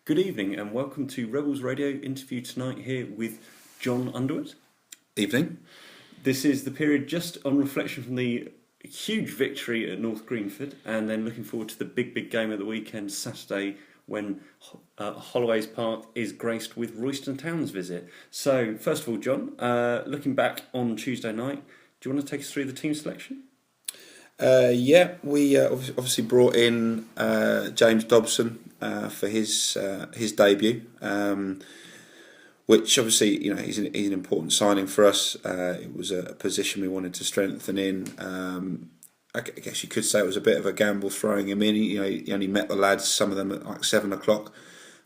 Good evening and welcome to Rebels Radio interview tonight here with John Underwood. Evening. This is the period just on reflection from the huge victory at North Greenford and then looking forward to the big game of the weekend, Saturday, when Holloway's Park is graced with Royston Town's visit. So, first of all, John, looking back on Tuesday night, do you want to take us through the team selection? We obviously brought in James Dobson for his debut, which obviously he's an important signing for us. It was a position we wanted to strengthen in. I guess you could say it was a bit of a gamble throwing him in. He only met the lads, some of them at like 7 o'clock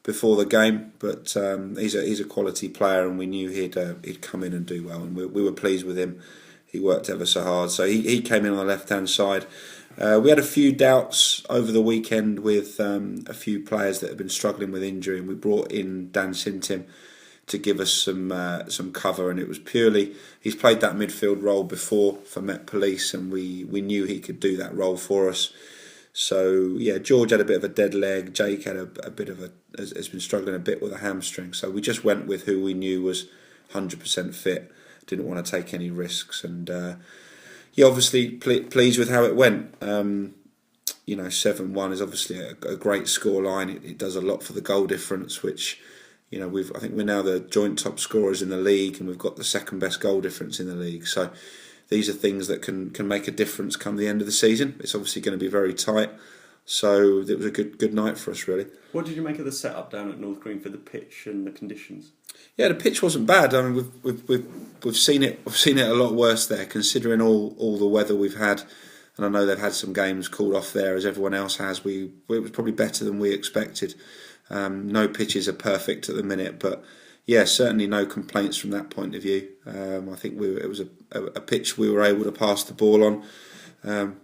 before the game, but he's a quality player, and we knew he'd come in and do well, and we were pleased with him. He worked ever so hard, so he came in on the left-hand side. We had a few doubts over the weekend with a few players that had been struggling with injury, and we brought in Dan Sintim to give us some cover, and it was purely he's played that midfield role before for Met Police, and we knew he could do that role for us. So yeah, George had a bit of a dead leg. Jake had a bit of has been struggling a bit with a hamstring. So we just went with who we knew was 100% fit. Didn't want to take any risks, and obviously pleased with how it went. 7-1 is obviously a great score line. It does a lot for the goal difference, which I think we're now the joint top scorers in the league, and we've got the second best goal difference in the league. So these are things that can make a difference come the end of the season. It's obviously going to be very tight. So it was a good night for us, really. What did you make of the setup down at North Green for the pitch and the conditions? Yeah, the pitch wasn't bad. I mean, we've seen it. We've seen it a lot worse there, considering all the weather we've had. And I know they've had some games called off there, as everyone else has. It was probably better than we expected. No pitches are perfect at the minute, but yeah, certainly no complaints from that point of view. I think it was a pitch we were able to pass the ball on.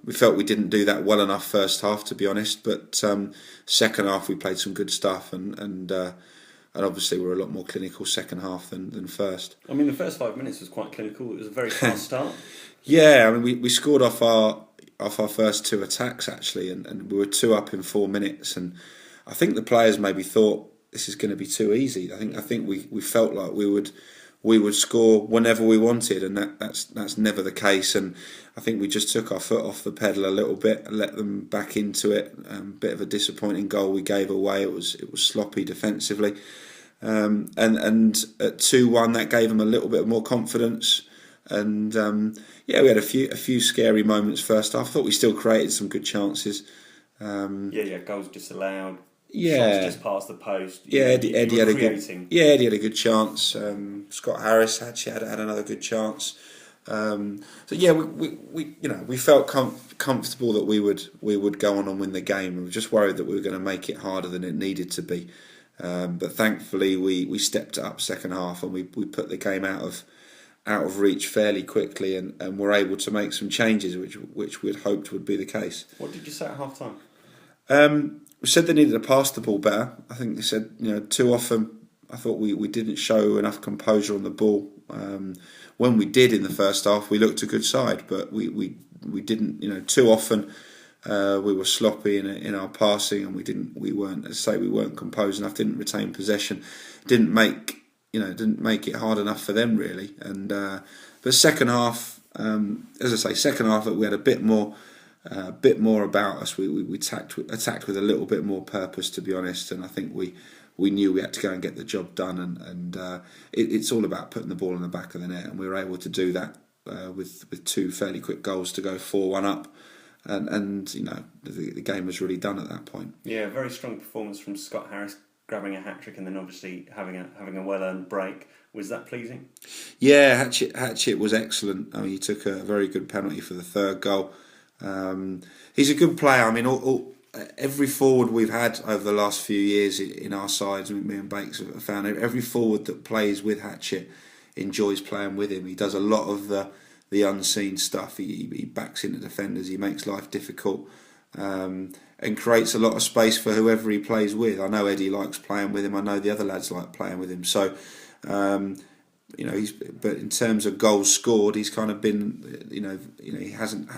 We felt we didn't do that well enough first half, to be honest, but second half we played some good stuff, and obviously we're a lot more clinical second half than first. I mean, the first 5 minutes was quite clinical. It was a very fast start. Yeah, I mean, we scored off our first two attacks actually, and we were 2 up in 4 minutes, and I think the players maybe thought this is going to be too easy. I think we felt like we would score whenever we wanted, and that's never the case. And I think we just took our foot off the pedal a little bit and let them back into it. Bit of a disappointing goal we gave away. It was sloppy defensively, and at 2-1 that gave them a little bit more confidence. And we had a few scary moments first half. I thought we still created some good chances. Goals disallowed. Yeah, shots just past the post. Eddie had a good. Yeah, Eddie had a good chance. Scott Harris had another good chance. We felt comfortable that we would go on and win the game. We were just worried that we were going to make it harder than it needed to be. But thankfully, we stepped it up second half, and we put the game out of reach fairly quickly, and were able to make some changes, which we'd hoped would be the case. What did you say at half time? We said they needed to pass the ball better. I think they said, too often I thought we didn't show enough composure on the ball. When we did in the first half, we looked a good side, but we didn't. Too often we were sloppy in our passing, and we weren't composed enough. Didn't retain possession. Didn't make it hard enough for them really. And but second half, second half we had a bit more about us. We attacked with a little bit more purpose, to be honest, and I think we knew we had to go and get the job done, and it's all about putting the ball in the back of the net, and we were able to do that with 2 fairly quick goals to go 4-1 up, and the game was really done at that point. Yeah, very strong performance from Scott Harris, grabbing a hat-trick and then obviously having a well-earned break. Was that pleasing? Yeah, Hatchett was excellent. I mean, he took a very good penalty for the third goal. He's a good player. I mean, every forward we've had over the last few years in our sides, me and Bakes have found every forward that plays with Hatchett enjoys playing with him. He does a lot of the unseen stuff. He backs into defenders. He makes life difficult, and creates a lot of space for whoever he plays with. I know Eddie likes playing with him. I know the other lads like playing with him. So. But in terms of goals scored, he's kind of been, he hasn't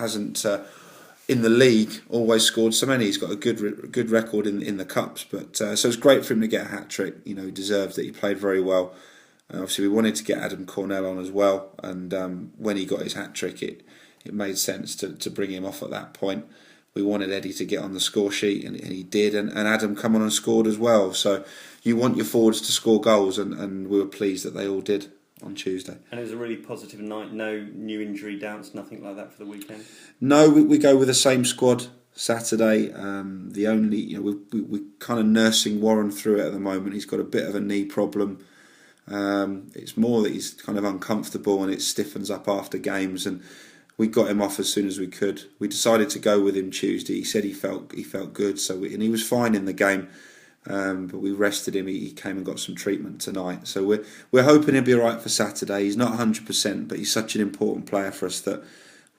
in the league always scored so many. He's got a good record in the cups, but so it's great for him to get a hat trick. You know, he deserved it. He played very well. Obviously, we wanted to get Adam Cornell on as well, and when he got his hat trick, it made sense to bring him off at that point. We wanted Eddie to get on the score sheet, and he did, and Adam come on and scored as well. So you want your forwards to score goals, and we were pleased that they all did on Tuesday. And it was a really positive night. No new injury doubts, nothing like that for the weekend. No, we go with the same squad Saturday. The only, you know, we're kind of nursing Warren through it at the moment. He's got a bit of a knee problem. It's more that he's kind of uncomfortable and it stiffens up after games, and we got him off as soon as we could. We decided to go with him Tuesday. He said he felt good, and he was fine in the game. But we rested him. He came and got some treatment tonight. So we're hoping he'll be all right for Saturday. He's not 100%, but he's such an important player for us that,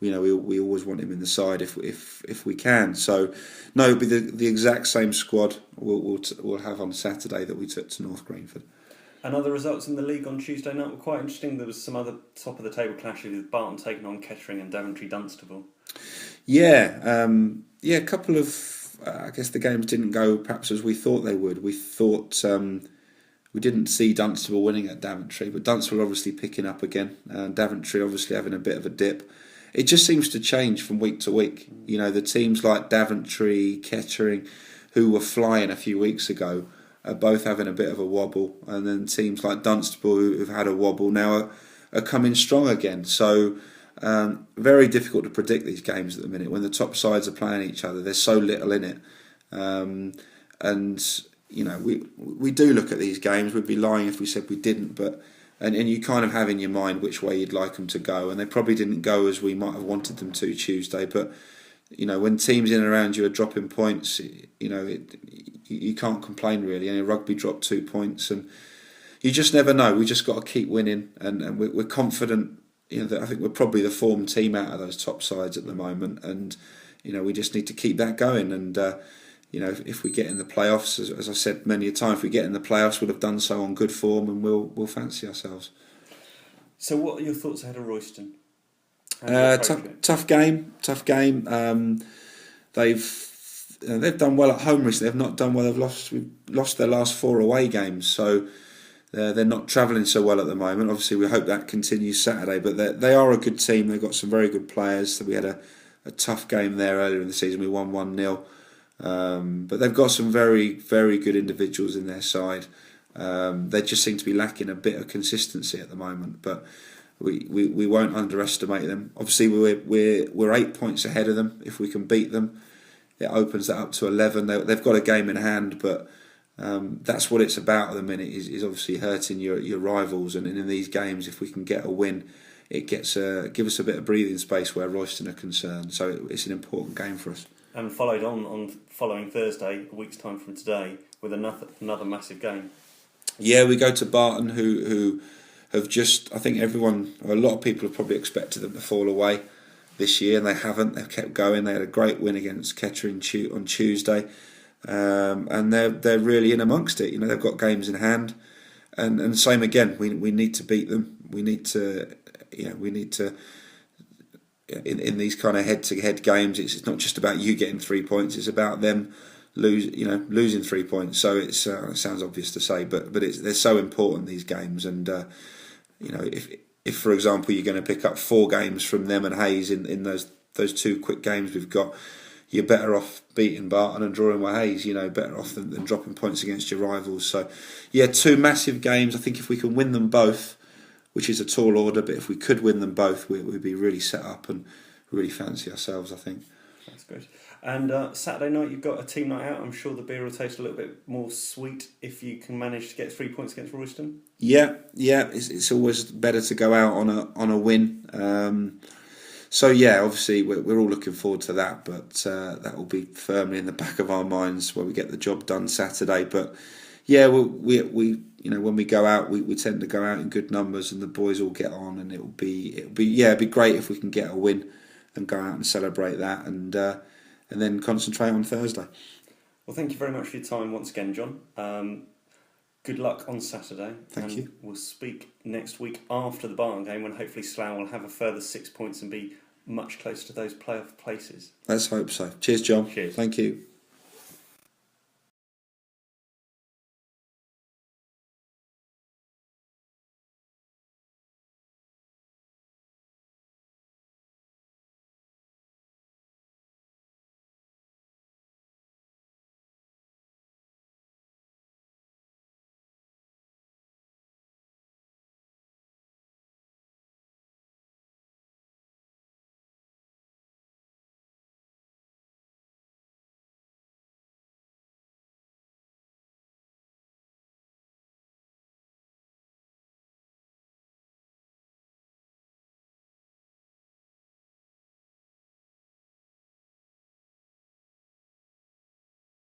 you know, we always want him in the side if we can. So no, it'll be the exact same squad we'll have on Saturday that we took to North Greenford. And other results in the league on Tuesday night were quite interesting. There was some other top of the table clashes with Barton taking on Kettering and Daventry Dunstable. Yeah, a couple of. I guess the games didn't go perhaps as we thought they would. We thought we didn't see Dunstable winning at Daventry, but Dunstable obviously picking up again. Daventry obviously having a bit of a dip. It just seems to change from week to week. You know, the teams like Daventry, Kettering, who were flying a few weeks ago, are both having a bit of a wobble, and then teams like Dunstable, who've had a wobble, now are coming strong again. So very difficult to predict these games at the minute when the top sides are playing each other. There's so little in it, and you know we do look at these games. We'd be lying if we said we didn't. But and you kind of have in your mind which way you'd like them to go, and they probably didn't go as we might have wanted them to Tuesday. But you know, when teams in and around you are dropping points, you know you can't complain really. And rugby dropped 2 points, and you just never know. We just got to keep winning, and we're confident. You know, that I think we're probably the form team out of those top sides at the moment, and you know we just need to keep that going. And you know, if we get in the playoffs, as I said many a time, if we get in the playoffs, we'll have done so on good form, and we'll fancy ourselves. So, what are your thoughts ahead of Royston? Tough game. They've done well at home recently. They've not done well. We've lost their last 4 away games, so. They're not travelling so well at the moment. Obviously, we hope that continues Saturday. But they are a good team. They've got some very good players. So we had a tough game there earlier in the season. We won 1-0. But they've got some very, very good individuals in their side. They just seem to be lacking a bit of consistency at the moment. But we won't underestimate them. Obviously, we're 8 points ahead of them. If we can beat them, it opens that up to 11. They've got a game in hand, but. That's what it's about at the minute. Is obviously hurting your rivals, and in these games, if we can get a win, it gets give us a bit of breathing space where Royston are concerned. So it's an important game for us. And followed on following Thursday, a week's time from today, with another massive game. Yeah, we go to Barton, who have just. I think a lot of people have probably expected them to fall away this year, and they haven't. They've kept going. They had a great win against Kettering on Tuesday. And they're really in amongst it. You know, they've got games in hand, and same again. We need to beat them. We need to in these kind of head-to-head games. It's not just about you getting 3 points. It's about them losing 3 points. So it sounds obvious to say, but they're so important, these games. And you know, if for example you're going to pick up 4 games from them and Hayes in those 2 quick games we've got. You're better off beating Barton and drawing with Hayes, you know, better off than dropping points against your rivals. So, yeah, 2 massive games. I think if we can win them both, which is a tall order, but if we could win them both, we'd be really set up and really fancy ourselves, I think. That's good. And Saturday night, you've got a team night out. I'm sure the beer will taste a little bit more sweet if you can manage to get 3 points against Royston. Yeah. It's always better to go out on a win. So yeah, obviously we're all looking forward to that, but that will be firmly in the back of our minds when we get the job done Saturday. But yeah, we you know, when we go out, we tend to go out in good numbers, and the boys all get on, and it'd be great if we can get a win and go out and celebrate that, and then concentrate on Thursday. Well, thank you very much for your time once again, John. Good luck on Saturday. Thank you. We'll speak next week after the Barton game, when hopefully Slough will have a further 6 points and be much closer to those playoff places. Let's hope so. Cheers, John. Cheers. Thank you.